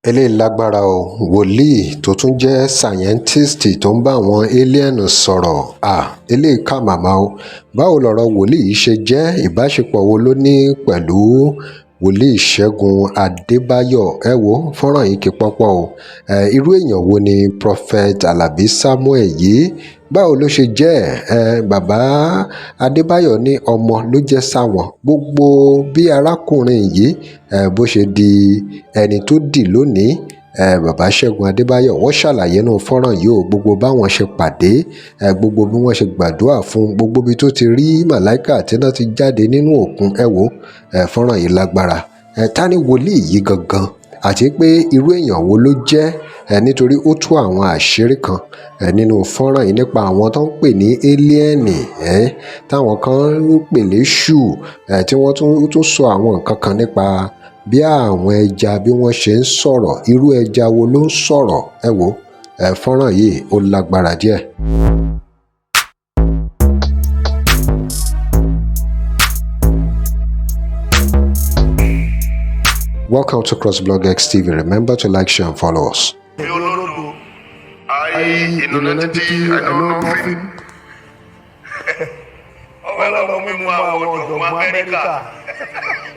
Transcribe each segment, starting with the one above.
Eléyìí lágbára o, wòlíì tó tún jẹ́ sáyẹ́ǹtìstì tó ń bá àwọn élíẹ̀nì sọ̀rọ̀, eléyìí kà màmá o. Báwo lọ̀rọ̀ wòlíì yìí ṣe jẹ́? Ìbáṣepọ̀ wo ló ní pẹ̀lú wòlíì Ṣẹ́gun Adébáyọ̀? Ẹ wo fọ́nrán yìí kì pọ́pọ́ o. Irú èèyàn wo ni Prophet Àlàbí Samuel yìí? Báwo ló ṣe jẹ́? Bàbá Adébáyọ̀ ní ọmọ ló jẹ́ sáwọn. Gbogbo bí arákùnrin yìí bó ṣe di ẹni tó dì lónìí, bàbá Ṣẹ́gun Adébáyọ̀ wọ́n ṣàlàyé nínú fọ́nrán yìí o. Gbogbo báwọn ṣe pàdé, gbogbo bí wọ́n ṣe gbàdúrà fún, gbogbo bí tó ti rí màláíkà tí náà ti jáde nínú òkun. Ẹ wo fọ́nrán yìí lágbára. Ta ni wòlíì yìí gangan? Àti pé irú èèyàn wo ló jẹ́? Nítorí ó tú àwọn àṣírí kan nínú fọ́nrán yìí nípa àwọn tó ń pè ní éliẹ́nì, táwọn kan ń pè léṣù, tí wọ́n tún sọ àwọn nǹkan kan nípa bí àwọn ẹja bí wọ́n ṣe ń sọ̀rọ̀. Irú ẹja wo ló ń sọ̀rọ̀? Ẹ wo fọ́nrán yìí ó lágbára díẹ̀. Welcome to CrossBlog X TV. Remember to like, share and follow us. I know nothing.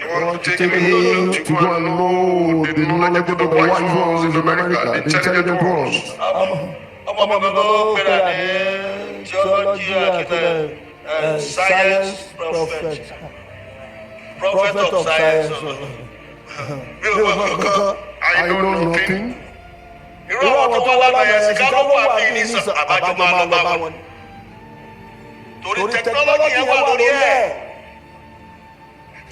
You want to take me to go and know the knowledgeable, the wise ones in America, the intelligent ones. Science prophet. Prophet of science. I know nothing. Irú àwọn tó wá lábẹ́ ẹ̀sìn ká ló wà ní ìsìn àbájọ máa lọ bá wọn. Torí tẹkinọ́lọ́jì yẹn wà lórí ẹ̀.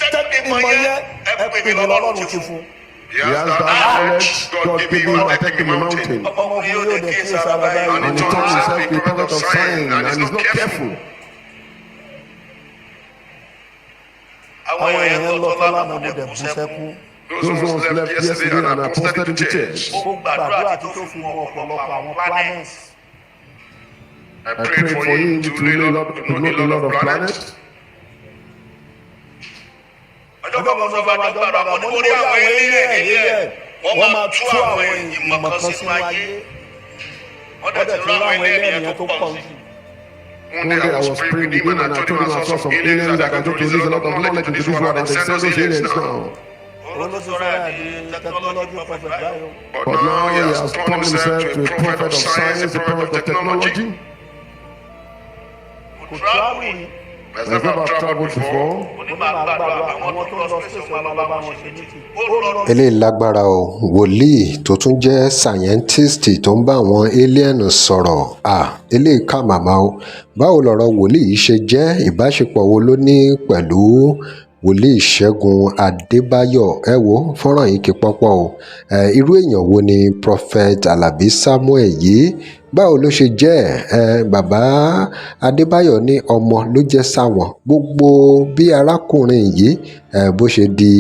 Tẹ́kìmọ̀ yẹn ẹ pè mí lọ́lọ́run ti fún. He has that knowledge God gave him by taking the mountain. Ọmọkùnrin yóò dé kí sára báyìí. And he turned himself to a prophet of science and he's not careful. Àwọn èèyàn lọ tọ́lá náà mo dẹ̀ bú sẹ́kún. Those ones left yesterday and are posted into church. Ó gbàdúrà tí tó fi mọ ọ̀pọ̀lọpọ̀ àwọn planets. I prayed for him to know a lot of planets. Ọjọ́ kan sọ fún àjọgbàdà mo ní orí àwọn ilé wọ́n máa tú àwọn ìmọ̀ kan sínú ayé. Wọ́n dẹ̀ ti rán àwọn ilé yẹn tó pọ̀ sí. One day I was praying with him and I told him I saw some aliens that can release a lot of knowledge into this world and they send those aliens now. But now he has turned himself to a prophet of science, a prophet of technology. Has never traveled before. Eléyìí lágbára o, wòlíì tó tún jẹ́ sáyẹ́ǹtìstì tó ń bá àwọn élíẹ̀nì sọ̀rọ̀. Eléyìí kà màmá o. Báwo lọ̀rọ̀ wòlíì yìí ṣe jẹ́? Ìbáṣepọ̀ wo ló ní pẹ̀lú wòlíì Ṣẹ́gun Adébáyọ̀? Ẹ wo fọ́nrán yìí kì pọ́pọ́ o. Irú èèyàn wo ni Prophet Àlàbí Samuel yìí? Báwo ló ṣe jẹ́? Bàbá Adébáyọ̀ ní ọmọ ló jẹ́ sáwọn. Gbogbo bí arákùnrin yìí bó ṣe di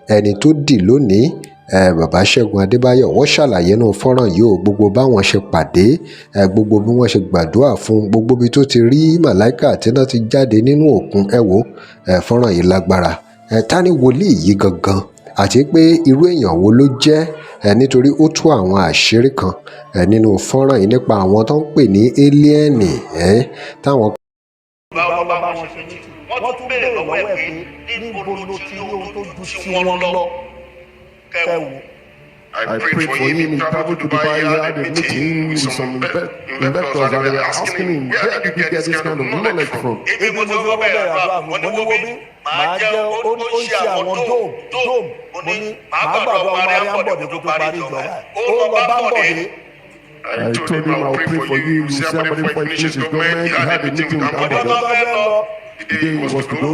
ẹni tó dì lónìí, bàbá Ṣẹ́gun Adébáyọ̀ wọ́n ṣàlàyé nínú fọ́nrán yìí o. Gbogbo báwọn ṣe pàdé, gbogbo bí wọ́n ṣe gbàdúrà fún, gbogbo bí tó ti rí màláíkà tí náà ti jáde nínú òkun. Ẹ wo fọ́nrán yìí lágbára. Ta ni wòlíì yìí gangan? Àti pé irú èèyàn wo ló jẹ́? Nítorí ó tú àwọn àṣírí kan nínú fọ́nrán yìí nípa àwọn tó ń pè ní éliẹ́nì, táwọn. Wọ́n tún béèrè lọ́wọ́ ẹ̀ pé níbo ló ti rí ohun tó ju sí wọn lọ kẹwò. I prayed for him. He traveled to Dubai. He had a meeting with some investors and they were asking him, where did you get this kind of knowledge from? Ibi mo ti wọ́n bẹ̀rẹ̀ àdúrà mo ní wo bí màá jẹ́ ó ń ṣe àwọn dome mo ní màá gbàgbọ́ ọmọ Aríámbọ̀dé tó parí ìjọba. Ó lọ bá Bọ̀dé. I told him I'll pray for you. You see somebody before he finishes his government. He had a meeting with Ambode. The day he was to go.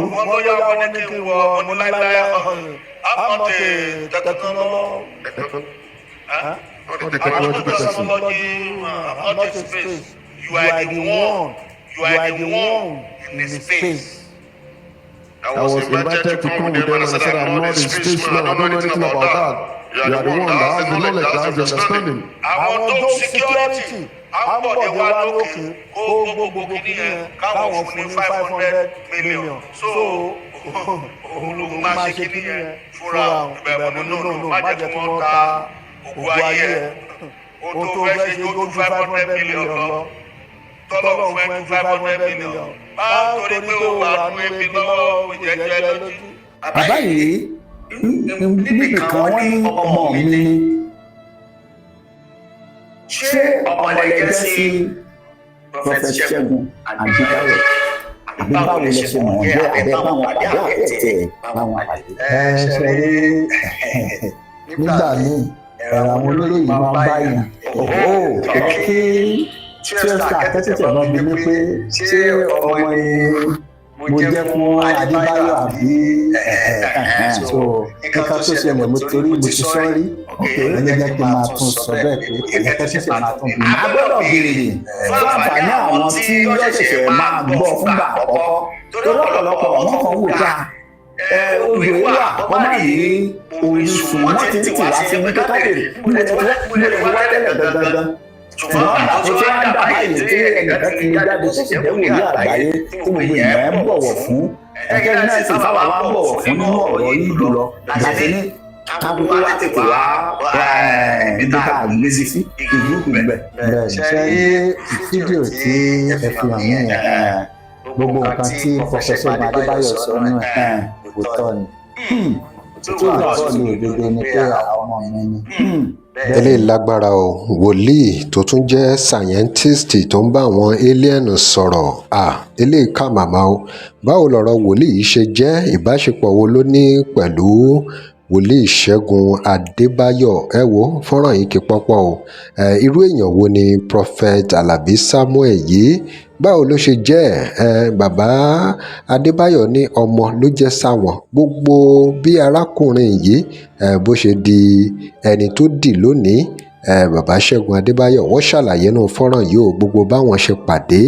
I'm not a technology. Not the technology person. I'm not a space. You are the one. You are the one in the space. I was invited to come with them and I said, I'm not a spaceman. I don't know anything about that. You are the one that has the knowledge, that has the understanding. Àwọn dome security. Ambode wá lókè kó gbogbo kìíní yẹn káwọn fún ní 500 million. So òun ló máa ṣe kìíní yẹn fúnra ìbẹ̀rù nínú má jẹ́ kí wọ́n ta ògùn ayé ẹ ohun tó fẹ́ ṣe tó ju 500 million lọ tọ́lọ́run fún ẹ ju 500 million báwo torí pé o wà nínú ebi lọ́wọ́ ìjẹ́jẹ́ lójú. bàbá yìí níbi kan wọ́n ní ọmọ mi ni ṣé ọmọlẹ́gbẹ́ sí Prophet Segun Adebayo àbí báwo lè ṣe mọ̀ ọ́n bẹ́ẹ̀ abẹ́ báwọn pàdé àbẹ̀tẹ̀ báwọn pàdé. ṣe rí nígbà míì àwọn olóyè máa ń báyìí kí tí ó ṣe àtẹ́tẹ̀tẹ̀ náà bí mi pé ṣé ọmọ ni mo jẹ́ fún Adébáyọ̀ àbí so nǹkan tó ṣẹlẹ̀ mo torí mo ti sọ rí ẹni jẹ́ kí n máa tún sọ bẹ́ẹ̀ pé ẹ̀yẹ tó ṣẹ̀ṣẹ̀ máa tún bí mi. a gbọ́dọ̀ béèrè fún àǹfààní àwọn tí yóò ṣẹ̀ṣẹ̀ máa gbọ́ fúngbà àkọ́kọ́ torí ọ̀pọ̀lọpọ̀ àwọn kan wò ká odò wà wọ́n má rí orísun wọ́n ti ń tì wá sí ní kékeré mo lè wá tẹ́lẹ̀ gangan ṣùgbọ́n àkókò tí wọ́n ń dá báyìí tí ẹnìkan ti jáde tó sì jẹ́ wòlíì àgbáyé tí gbogbo ìgbà ń bọ̀wọ̀ fún ẹgbẹ́ náà sì fáwọn máa ń bọ̀wọ̀ fún nínú ọ̀rọ̀ yìí jùlọ láti ní kábíyé wá tètè wá ibi tá a gbé sí ìlú ìpínlẹ̀. ṣe rí fídíò tí ẹ fi hàn mí yẹn gbogbo nǹkan tí Prophet Segun Adebayo sọ nínú ẹ̀ òótọ́ ni tí ó gbà bọ́ọ̀lù òdodo ni pé àwọn ọmọ mi ni. eléyìí lágbára o wòlíì tó tún jẹ́ sáyẹ́ntìstì tó ń bá àwọn éliẹ̀nù sọ̀rọ̀ eléyìí kà màmá o báwo lọ̀rọ̀ wòlíì yìí ṣe jẹ́ ìbáṣepọ̀ wo ló ní pẹ̀lú wòlíì Ṣẹ́gun Adébáyọ̀ ẹ wo fọ́nrán yìí kí pọ́pọ́ o irú èèyàn wo ni Prophet Alabi Samuel yìí báwo ló ṣe jẹ́ bàbá Adébáyọ̀ ní ọmọ ló jẹ́ sáwọn gbogbo bí arákùnrin yìí bó ṣe di ẹni tó dì lónìí bàbá Ṣẹ́gun Adébáyọ̀ wọ́n ṣàlàyé nínú fọ́nrán yìí o gbogbo báwọn ṣe pàdé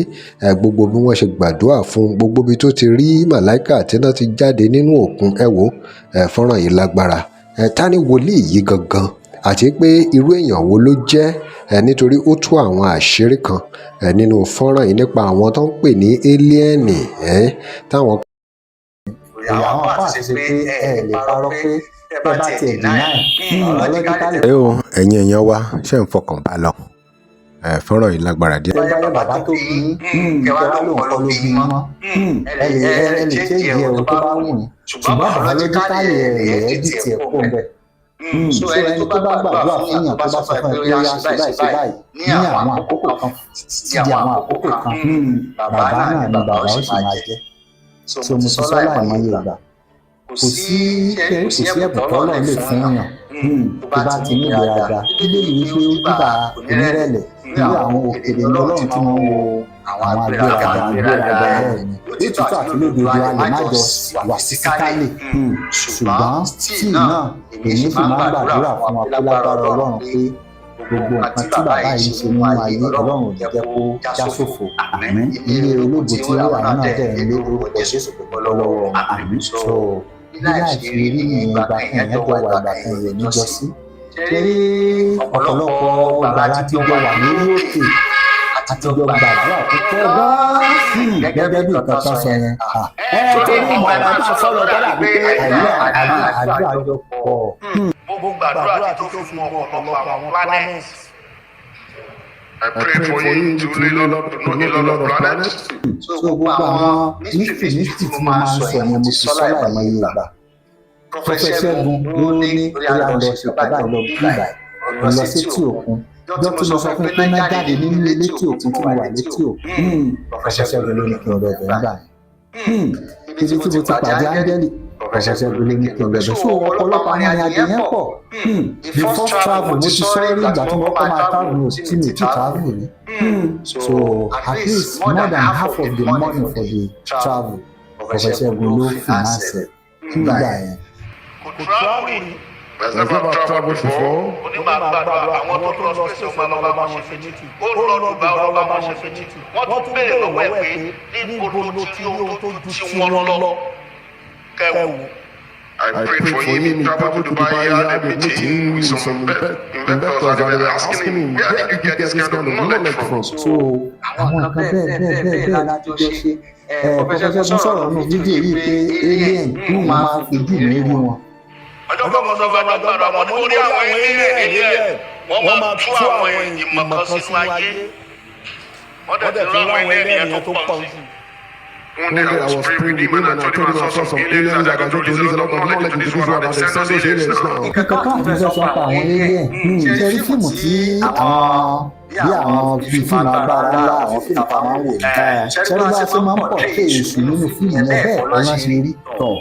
gbogbo bí wọ́n ṣe gbàdúrà fún gbogbo bí tó ti rí màláìkà tí náà ti jáde nínú òkun fọ́nrán yìí lágbára ta ni wòlíì yìí gangan àti pé irú èèyàn wo ló jẹ́ nítorí ó tú àwọn àṣírí kan nínú fọ́nrán yìí nípa àwọn tó ń pè ní éliẹ́nì táwọn. àwọn apá àti ṣe pé ẹ lè parọ́ pé tẹ́ bá tiẹ̀ deny ọlọ́dúnkálì. ẹ̀yin èèyàn wa ṣe ń fọkàn bá lọ fọ́nrán yìí lágbára díẹ̀. tẹ́ bá yẹ bàbá tó bí kẹwàá ló ń kọ́ ló bí mọ́ ẹ lè ṣe ìdí ẹ̀rọ tó bá wù yín ṣùgbọ́n ọlọ́dúnkálì ẹ̀ dì tiẹ̀ kó ń bẹ̀. so ẹni tó bá gbàdúrà fún yàn tó bá sọ fún ẹ pé ó yá ṣe báyìí ní àwọn àkókò kan di àwọn àkókò kan bàbá náà ni bàbá ó sì máa jẹ́. so mo ti sọ láìmọye ìgbà kò sí ẹ̀bùn tọ́lọ̀ lè fún yàn tó bá ti ní ìgbéraga bíbélì wípé ó dìbà onírẹ̀lẹ̀ bí àwọn òkèèrè ní Ọlọ́run tí wọ́n wo àwọn agbéraga bẹ́ẹ̀ ni lótìtọ́ àti lódodo a lè má jọ wà sísíkálì ṣùgbọ́n tí náà èmi fi máa ń gbàdúrà fún wa pé lágbára Ọlọ́run pé gbogbo nǹkan tí bàbá yìí ṣe nínú ayé Ọlọ́run ò ní jẹ́ kó já sófo ilé ológo tí àwọn náà dẹ̀ ń lé orúkọ Jésù pẹ̀lú lọ́wọ́ so bí láti rí ní ìgbà kan yẹn jọ wà ìgbà kan yẹn níjọ sí torí ọ̀pọ̀lọpọ̀ ìgbà láti jọ wà lórí òkè àti jọ gbàdúrà púpọ̀ gan-an gẹ́gẹ́ bí nǹkan tó sọ yẹn. torí mọ̀ ẹ́ bá máa sọ̀rọ̀ tọ́lá pé àdúrà jọ pọ̀. gbogbo gbàdúrà tó fi mọ ọ̀pọ̀lọpọ̀ àwọn planets. I pray for you to know a lot of planets. so gbogbo àwọn mystery tí mo máa ń sọ yẹn mo ti sọ láìmọye ìgbà. Prophet Segun ló ní bóyá lọ ṣe bàbá lọ bí ìgbà lọ sétí òkun jọ́ tí mo sọ fún pé náà jáde nínú létí òkun tí mo wà létí òkun Prophet Segun ló ní kí n lọ ẹ̀bẹ̀ nígbà yẹn ibi tí mo ti pàdé áńgẹ́lì Prophet Segun ló ní kí n lọ ẹ̀bẹ̀ so ọ̀pọ̀lọpọ̀ àwọn ìrìnàjò yẹn pọ̀ the first travel mo ti sọ rí ìgbà tí mo kọ́ máa travel tí mi ti travel rí so at least more than half of the money for the travel Prophet Segun ló finance nígbà yẹn. kò travel rí. Has never traveled before. onígbàgbàdo àwọn tó lọ space ọmọ lọ bá wọn ṣe meeting ó lọ Dubai ó lọ bá wọn ṣe meeting wọ́n tún béèrè lọ́wọ́ ẹ̀ pé níbo ló ti rí ohun tó ju tí wọ́n lọ kẹwù. I prayed for him. He traveled to Dubai. He had a meeting with some investors, and they were asking him, "Where did you get this kind of knowledge from?" so àwọn nǹkan bẹ́ẹ̀ láti jọ ṣe Prophet Segun sọ̀rọ̀ nù fídíò yìí pé alien máa ń fojú mi rí wọn ọjọ́ kan mo sọ fún agbára mo ní mo rí àwọn alien wọ́n máa tú àwọn ìmọ̀ kan sínú ayé wọ́n dẹ̀ tún láwọn alien yẹn tó pọ̀ jù. One day I was praying with him and I told him I saw some aliens that are going to release a lot of knowledge into this world and they send those aliens now. Ìkọ̀kọ̀ kan àti sọ pa àwọn alien ṣe rí fíìmù tí àwọn fíìmù agbára ńlá àwọn fíìmù tá a máa ń wò ṣe rí bá a ṣe máa ń pọ̀ pé èṣù nínú fíìmù yẹn bẹ́ẹ̀ kọ́ lọ́n ṣe rí tọ̀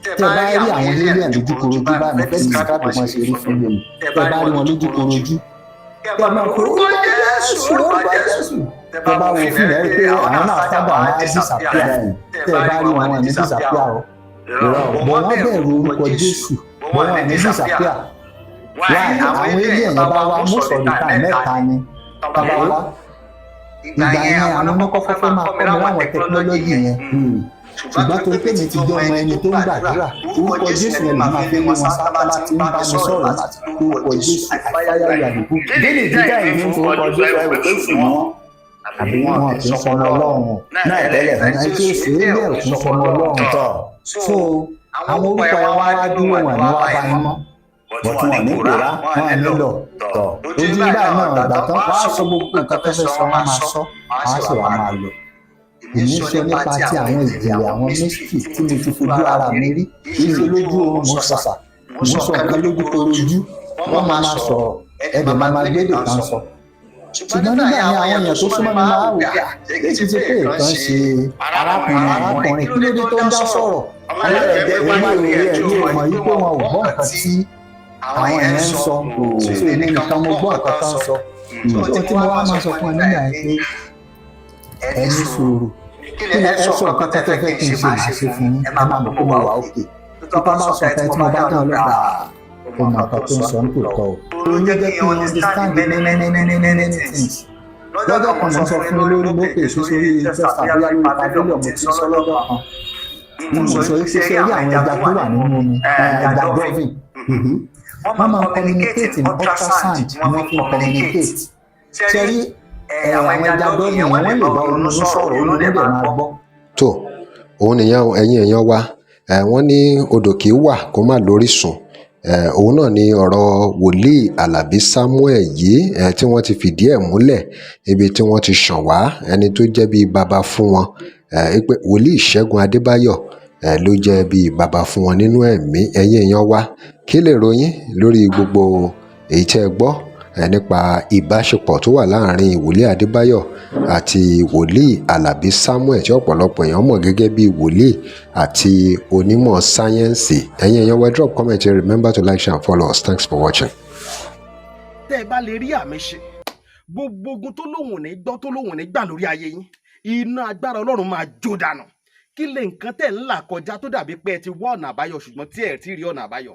tẹ bá rí àwọn alien lójúkorojú báyìí mo fẹ́ describe wọn ṣe rí fún mi tẹ bá rí wọn lójúkorojú tẹ máa kó ó bá Jésù tẹ bá wo fíìmù ẹ rí pé àwọn náà sábà wọn á disappear tẹ bá rí wọn ní disappear o bọ̀ wọ́n bẹ̀rù orúkọ Jésù bọ̀ wọ́n ní disappear wáyé àwọn alien yẹn bá wá most of the time mẹ́ta ni bàbá wa ìgbà yẹn àwọn oníkọ́kọ́ fẹ́ máa kọ́ mi láwọn tẹkinọ́lọ́jì yẹn ṣùgbọ́n torí pé mi ti jẹ́ ọmọ ẹni tó ń gbàdúrà orúkọ Jésù yẹn lè máa fi wọn sábà láti ń bá mi sọ̀rọ̀ láti orúkọ Jésù àfáyà yàgò. Délé dídá ìlú ń forúkọ Jésù ẹ̀rọ pé sùn wọ́n. Àbí wọn kì í sọmọ Ọlọ́run náà tẹ́lẹ̀ ẹ̀ka tí ó ṣe é lẹ́ẹ̀ kì í sọmọ Ọlọ́run tọ̀. So àwọn orúkọ ẹ̀ wá dúró wọn ní wá bá yín mọ́. bọ̀tí wọn ní kóra wọn nílò tọ̀. Ojú báyìí náà ìgbà tán wá sọ gbogbo nǹkan tó fẹ́ sọ wọn máa sọ wọn á sì wá máa lọ. Èmi sọ nípa ti àwọn ìjìnlẹ̀ àwọn mystery tí mo ti fojú ara mi rí ilé lójú oorun mo sọ̀sà mo sọ nǹkan lójú korojú wọ́n máa sọ̀rọ̀ ẹ̀dẹ̀ máa gbédè kan sọ. Ṣùgbọ́n nígbà yẹn àwọn èèyàn tó súnmọ́ mi máa wò ká èyí ti pé ìkan ṣe arákùnrin kí ló dé tó ń dá sọ̀rọ̀ àwọn ẹ̀jẹ̀ wọn máa lè rí ẹ̀rí ọmọ yìí pé wọn ò gbọ́ nǹkan tí àwọn èèyàn ń sọ so èmi nìkan mo gbọ́ nǹkan tó ń sọ. Ohun tí mo wá máa sọ fún ẹ nígbà yẹn pé ẹni sùúrù kí ni ẹ sọ nǹkan tẹ́tẹ́ fẹ́ kí n ṣe máa ṣe fún yín ẹ máa mọ̀ kó máa wà òkè tó bá sọ pé tí mo bá dán ọlọ́gbà ọmọ nǹkan tó ń sọ ní tòótọ́ o. ó jẹ́ kí n understand many things. lọ́jọ́ kan mo sọ fún lórí lókè sórí ìjọba bóyá lórí pavilion mo ti sọ lọ́jọ́ kan. mo sọ pé ṣe rí àwọn ẹja tó wà nínú omi ẹja dolphin. wọ́n máa ń communicate in ultrasound wọ́n fi communicate. ṣe rí àwọn ẹja dolphin wọ́n lè bá olóńgbò sọ̀rọ̀ olóńgbò dẹ̀ máa gbọ́. tó òun nìyẹn ẹ̀yin èèyàn wa wọ́n ní odò kì í wà kó má lórísun òun náà ni ọ̀rọ̀ wòlíì Alábí Samuel yìí tí wọ́n ti fìdí ẹ̀ múlẹ̀ ibi tí wọ́n ti ṣàn wá ẹni tó jẹ́ bíi bàbá fún wọn pé wòlíì Ṣẹ́gun Adébáyọ̀ ló jẹ́ bíi bàbá fún wọn nínú ẹ̀mí ẹ̀yin èèyàn wa kí lè ròyìn lórí gbogbo èyí tẹ́ ẹ gbọ́ nípa ìbáṣepọ̀ tó wà láàrin wòlíì Adébáyọ̀ àti wòlíì Alábí Samuel tí ọ̀pọ̀lọpọ̀ èèyàn mọ̀ gẹ́gẹ́ bí wòlíì àti onímọ̀ sáyẹ́ǹsì ẹ̀yin èèyàn wá drop comment and remember to like share and follow us. Thanks for watching. tẹ́ ẹ bá lè rí àmì ṣe gbogbo ogun tó lóhùn ní gbọ́ tó lóhùn ní gbà lórí ayé yín iná agbára Ọlọ́run máa jó dànù kí lè nǹkan tẹ̀ ń là kọjá tó dàbí pé ẹ ti wá ọ̀nà àbáyọ ṣùgbọ́n tí ẹ ti rí ọ̀nà àbáyọ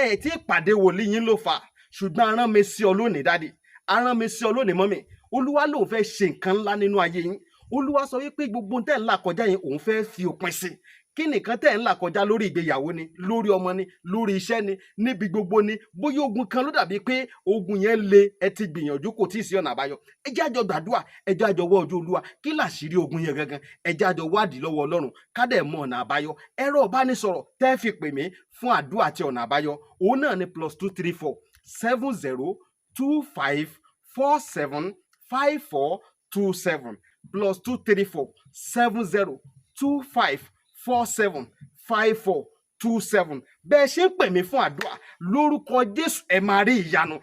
ẹ ti pàdé wòlíì yín ló fà ṣùgbọ́n arán mi sí ọ lónìí dádì arán mi sí ọ lónìí mọ́mì olúwa lòun fẹ́ ṣe nǹkan ńlá nínú ayé yín olúwa sọ wípé gbogbo tẹ́ ń là kọjá yẹn òun fẹ́ fi òpin sí kí nìkan tẹ́ ń là kọjá lórí ìgbéyàwó ni lórí ọmọ ni lórí iṣẹ́ ni níbi gbogbo ni bóyá ogun kan ló dàbí pé ogun yẹn le ẹ ti gbìyànjú kò tí ì sí ọ̀nà àbáyọ ẹ jẹ́ àjọ gbàdúrà ẹ jẹ́ àjọ wọ́ ojú olúwa kí làṣírí ogun yẹn gangan ẹ jẹ́ àjọ wádìí lọ́wọ́ ọlọ́run ká dẹ̀ mọ ọ̀nà àbáyọ ẹ̀rọ ìbánisọ̀rọ̀ tẹ́ fi pè mí fún àdúrà àti ọ̀nà àbáyọ òun náà ni +234 7024475427 +234 7024475427 bẹ́ẹ̀ ṣe ń pè mí fún àdúrà lórúkọ Jésù ẹ máa rí ìyanu